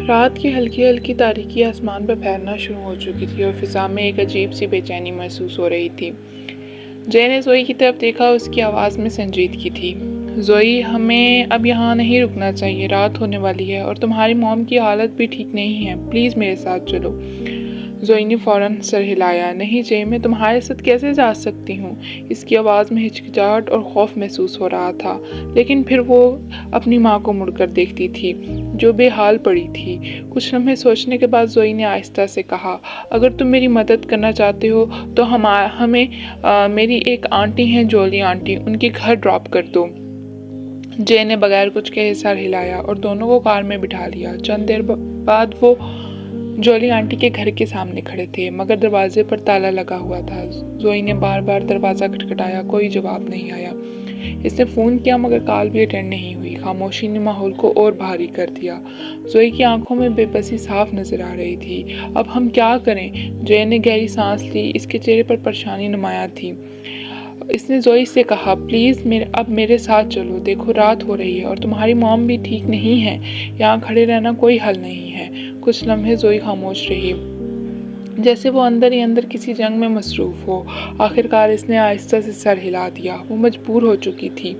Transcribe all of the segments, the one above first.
رات کی ہلکی ہلکی تاریکی آسمان پہ پھیلنا شروع ہو چکی تھی اور فضا میں ایک عجیب سی بے چینی محسوس ہو رہی تھی۔ جے نے زوئی کی طرف دیکھا، اس کی آواز میں سنجیدگی تھی۔ زوئی، ہمیں اب یہاں نہیں رکنا چاہیے، رات ہونے والی ہے اور تمہاری موم کی حالت بھی ٹھیک نہیں ہے، پلیز میرے ساتھ چلو۔ زوئی نے فوراً سر ہلایا۔ نہیں جے، میں تمہارے ساتھ کیسے جا سکتی ہوں؟ اس کی آواز میں ہچکچاہٹ اور خوف محسوس ہو رہا تھا، لیکن پھر وہ اپنی ماں کو مڑ کر دیکھتی تھی جو بے حال پڑی تھی۔ کچھ لمحے سوچنے کے بعد زوئی نے آہستہ سے کہا، اگر تم میری مدد کرنا چاہتے ہو تو ہمیں میری ایک آنٹی ہیں، جولی آنٹی، ان کے گھر ڈراپ کر دو۔ جے نے بغیر کچھ کہے سر ہلایا اور دونوں کو کار میں بٹھا لیا۔ چند دیر بعد وہ جولی آنٹی کے گھر کے سامنے کھڑے تھے، مگر دروازے پر تالا لگا ہوا تھا۔ زوئی نے بار بار دروازہ کھٹکھٹایا، کوئی جواب نہیں آیا۔ اس نے فون کیا مگر کال بھی اٹینڈ نہیں ہوئی۔ خاموشی نے ماحول کو اور بھاری کر دیا۔ زوئی کی آنکھوں میں بے بسی صاف نظر آ رہی تھی۔ اب ہم کیا کریں؟ جے نے گہری سانس لی، اس کے چہرے پر پریشانی نمایاں تھی۔ اس نے زوئی سے کہا، پلیز اب میرے ساتھ چلو، دیکھو رات ہو رہی ہے اور تمہاری موم بھی ٹھیک نہیں ہے، یہاں کھڑے رہنا کوئی حل نہیں ہے۔ کچھ لمحے زوئی خاموش رہی، جیسے وہ اندر ہی اندر کسی جنگ میں مصروف ہو۔ آخرکار اس نے آہستہ سے سر ہلا دیا، وہ مجبور ہو چکی تھی۔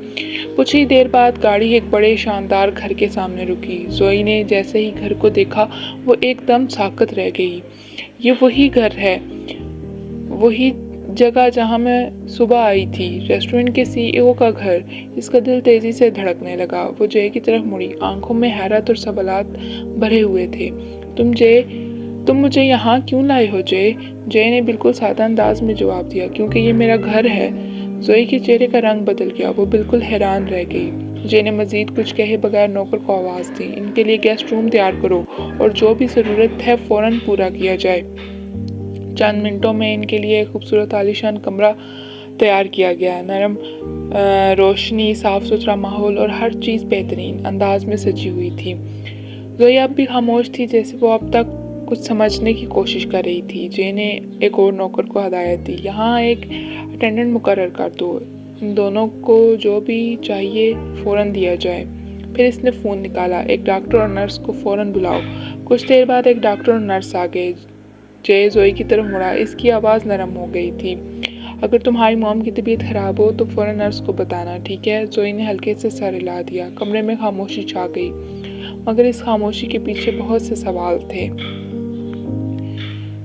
کچھ ہی دیر بعد گاڑی ایک بڑے شاندار گھر کے سامنے رکی۔ زوئی نے جیسے ہی گھر کو دیکھا وہ ایک دم ساکت رہ گئی۔ یہ وہی گھر ہے، وہی جگہ جہاں میں صبح آئی تھی، ریسٹورنٹ کے سی ای او کا گھر۔ اس کا دل تیزی سے دھڑکنے لگا۔ وہ جے کی طرف مڑی، آنکھوں میں حیرت اور سوالات بھرے ہوئے تھے۔ تم مجھے یہاں کیوں لائے ہو جے؟ جے نے بالکل سادہ انداز میں جواب دیا، کیونکہ یہ میرا گھر ہے۔ زوئی کے چہرے کا رنگ بدل گیا، وہ بالکل حیران رہ گئی۔ جے نے مزید کچھ کہے بغیر نوکر کو آواز دی، ان کے لیے گیسٹ روم تیار کرو اور جو بھی ضرورت ہے فوراً پورا کیا جائے۔ چند منٹوں میں ان کے لیے ایک خوبصورت عالیشان کمرہ تیار کیا گیا۔ نرم روشنی، صاف ستھرا ماحول اور ہر چیز بہترین انداز میں سجی ہوئی تھی۔ زوئی اب بھی خاموش تھی، جیسے وہ اب تک کچھ سمجھنے کی کوشش کر رہی تھی۔ جے نے ایک اور نوکر کو ہدایت دی، یہاں ایک اٹینڈنٹ مقرر کر دو، ان دونوں کو جو بھی چاہیے فوراً دیا جائے۔ پھر اس نے فون نکالا، ایک ڈاکٹر اور نرس کو فوراً بلاؤ۔ کچھ دیر بعد ایک ڈاکٹر اور نرس آ گئے۔ جے زوئی کی طرف مڑا، اس کی آواز نرم ہو گئی تھی، اگر تمہاری موم کی طبیعت خراب ہو تو فوراً نرس کو بتانا، ٹھیک ہے؟ زوئی نے ہلکے سے سر ہلا دیا۔ کمرے میں خاموشی چھا گئی، مگر اس خاموشی کے پیچھے بہت سے سوال تھے۔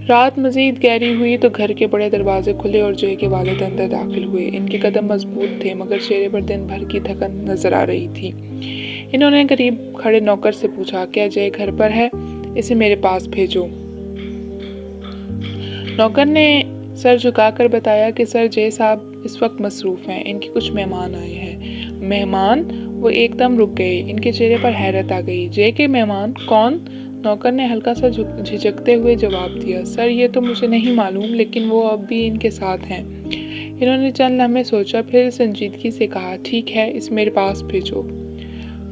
رات مزید گہری ہوئی تو گھر کے بڑے دروازے کھلے اور جے کے والد اندر داخل ہوئے۔ ان کے قدم مضبوط تھے مگر چہرے پر دن بھر کی تھکن نظر آ رہی تھی۔ انہوں نے قریب کھڑے نوکر سے پوچھا، کیا جے گھر پر ہے؟ اسے میرے پاس بھیجو۔ نوکر نے سر جھکا کر بتایا کہ سر جے صاحب اس وقت مصروف ہیں، ان کے کچھ مہمان آئے ہیں۔ مہمان؟ وہ ایک دم رک گئے، ان کے چہرے پر حیرت آ گئی۔ جے کے مہمان؟ کون؟ نوکر نے ہلکا سا جھجکتے ہوئے جواب دیا، سر یہ تو مجھے نہیں معلوم، لیکن وہ اب بھی ان کے ساتھ ہیں۔ انہوں نے چند لمحے سوچا، پھر سنجیدگی سے کہا، ٹھیک ہے، اسے میرے پاس بھیجو۔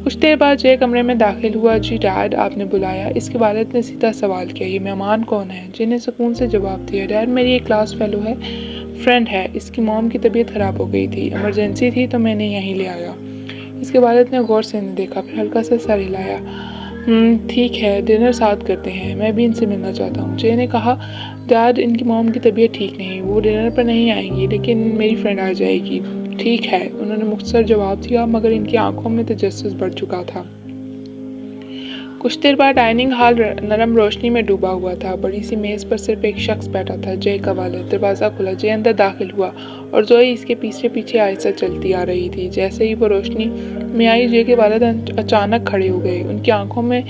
کچھ دیر بعد جے کمرے میں داخل ہوا۔ جی ڈیڈ، آپ نے بلایا؟ اس کے والد نے سیدھا سوال کیا، یہ مہمان کون ہے؟ جے نے سکون سے جواب دیا، ڈیڈ میری ایک کلاس فیلو ہے، فرینڈ ہے، اس کی موم کی طبیعت خراب ہو گئی تھی، ایمرجنسی تھی تو میں نے یہیں لے آیا۔ اس کے والد نے غور سے انہیں دیکھا، پھر ہلکا سا سر ہلایا۔ ٹھیک ہے، ڈنر ساتھ کرتے ہیں، میں بھی ان سے ملنا چاہتا ہوں۔ جے نے کہا، ڈیڈ ان کی موم کی طبیعت ٹھیک نہیں، وہ ڈنر پر نہیں آئیں گی، لیکن میری فرینڈ آ جائے گی۔ ٹھیک ہے، انہوں نے مختصر جواب دیا، مگر ان کی آنکھوں میں تجسس بڑھ چکا تھا۔ کچھ دیر بعد ڈائننگ ہال نرم روشنی میں ڈوبا ہوا تھا۔ بڑی سی میز پر صرف ایک شخص بیٹھا تھا، جے کا والد۔ دروازہ کھلا، جے اندر داخل ہوا اور زوئی اس کے پیچھے پیچھے آہستہ چلتی آ رہی تھی۔ جیسے ہی وہ روشنی میں آئی، جے کے والد اچانک کھڑے ہو گئے، ان کی آنکھوں میں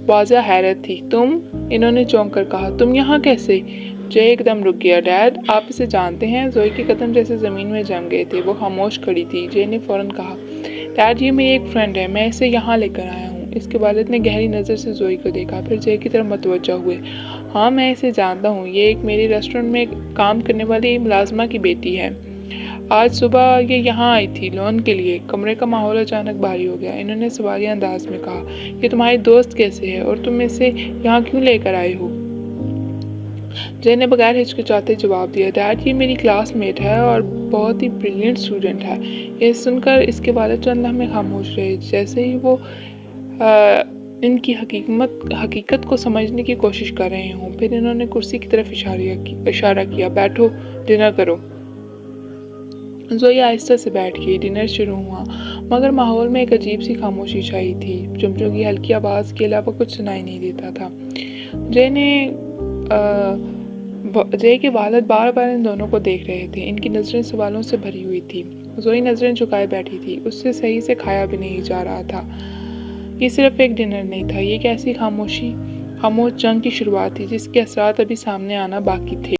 واضح حیرت تھی۔ تم؟ انہوں نے چونک کر کہا، تم یہاں کیسے؟ جے ایک دم رک گیا، ڈیڈ آپ اسے جانتے ہیں؟ زوئی کے قدم جیسے زمین میں جم گئے تھے، وہ خاموش کھڑی تھی۔ جے نے فوراً کہا، ڈیڈ یہ میری ایک فرینڈ ہے، میں اسے یہاں لے کر آیا ہوں۔ اس کے والد نے گہری نظر سے زوئی کو دیکھا، پھر جے کی طرف متوجہ ہوئے۔ ہاں میں اسے جانتا ہوں، یہ ایک میری ریسٹورنٹ میں کام کرنے والی ملازمہ کی بیٹی ہے۔ آج صبح یہ یہاں آئی تھی لون کے لیے۔ کمرے کا ماحول اچانک بھاری ہو گیا۔ انہوں نے سوالیہ انداز میں کہا، یہ تمہاری دوست کیسے ہے اور تم اسے یہاں کیوں لے کر آئے ہو؟ جے نے بغیر ہچکچاتے جواب دیا، ڈیڈ یہ میری کلاس میٹ ہے اور بہت ہی بریلینٹ اسٹوڈنٹ ہے۔ یہ سن کر اس کے والد چند لمحے خاموش رہے۔ جیسے ہی وہ ان کی حقیقت کو سمجھنے کی کوشش کر رہے ہوں۔ پھر انہوں نے کرسی کی طرف اشارہ کیا، بیٹھو، ڈنر کرو۔ زوئی آہستہ سے بیٹھ گئی۔ ڈنر شروع ہوا، مگر ماحول میں ایک عجیب سی خاموشی چھائی تھی۔ چمچوں کی ہلکی آواز کے علاوہ کچھ سنائی نہیں دیتا تھا۔ جے کے والد بار بار ان دونوں کو دیکھ رہے تھے۔ ان کی نظریں سوالوں سے بھری ہوئی تھی۔ زوئی نظریں جھکائے بیٹھی تھی، اس سے صحیح سے کھایا بھی نہیں جا رہا تھا۔ یہ صرف ایک ڈنر نہیں تھا، یہ ایک ایسی خاموش جنگ کی شروعات تھی جس کے اثرات ابھی سامنے آنا باقی تھے۔